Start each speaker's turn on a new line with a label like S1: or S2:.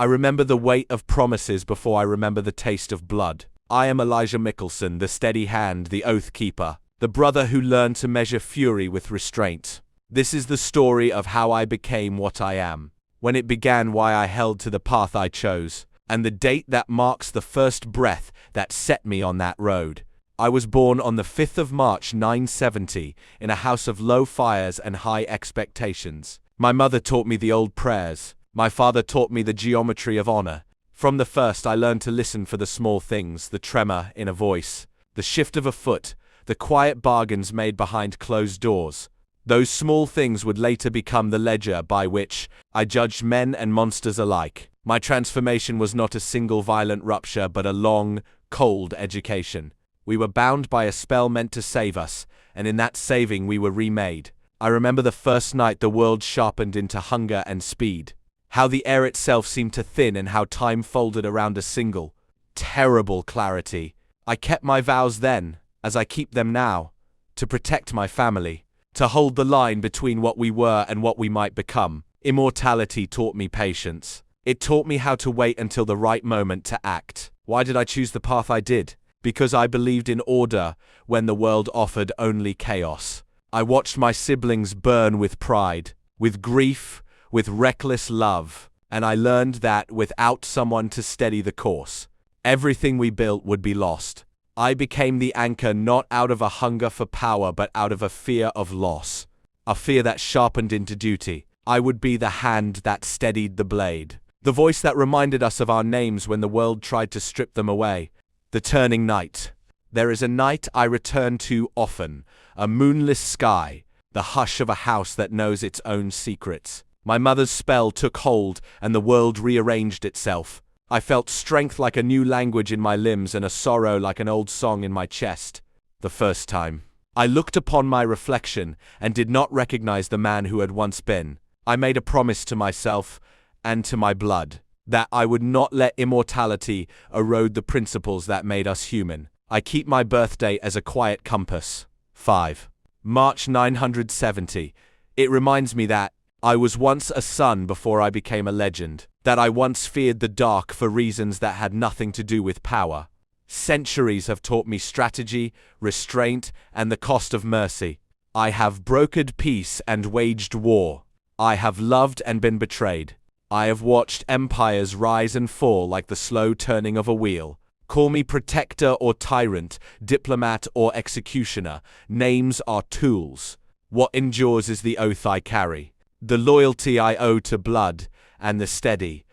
S1: I remember the weight of promises before I remember the taste of blood. I am Elijah Mikealson, the steady hand, the oath keeper, the brother who learned to measure fury with restraint. This is the story of how I became what I am, when it began, why I held to the path I chose, and the date that marks the first breath that set me on that road. I was born on the 5th of March 970 in a house of low fires and high expectations. My mother taught me the old prayers. My father taught me the geometry of honor. From the first I learned to listen for the small things, the tremor in a voice, the shift of a foot, the quiet bargains made behind closed doors. Those small things would later become the ledger by which I judged men and monsters alike. My transformation was not a single violent rupture, but a long, cold education. We were bound by a spell meant to save us, and in that saving we were remade. I remember the first night the world sharpened into hunger and speed. How the air itself seemed to thin and how time folded around a single, terrible clarity. I kept my vows then, as I keep them now, to protect my family, to hold the line between what we were and what we might become. Immortality taught me patience. It taught me how to wait until the right moment to act. Why did I choose the path I did? Because I believed in order when the world offered only chaos. I watched my siblings burn with pride, with grief, with reckless love, and I learned that without someone to steady the course, everything we built would be lost. I became the anchor not out of a hunger for power but out of a fear of loss, a fear that sharpened into duty. I would be the hand that steadied the blade, the voice that reminded us of our names when the world tried to strip them away. The turning night. There is a night I return to often, a moonless sky, the hush of a house that knows its own secrets. My mother's spell took hold, and the world rearranged itself. I felt strength like a new language in my limbs and a sorrow like an old song in my chest. The first time I looked upon my reflection and did not recognize the man who had once been. I made a promise to myself and to my blood that I would not let immortality erode the principles that made us human. I keep my birthday as a quiet compass. 5. March 970. It reminds me that I was once a son before I became a legend, that I once feared the dark for reasons that had nothing to do with power. Centuries have taught me strategy, restraint, and the cost of mercy. I have brokered peace and waged war. I have loved and been betrayed. I have watched empires rise and fall like the slow turning of a wheel. Call me protector or tyrant, diplomat or executioner. Names are tools. What endures is the oath I carry, the loyalty I owe to blood, and the steady,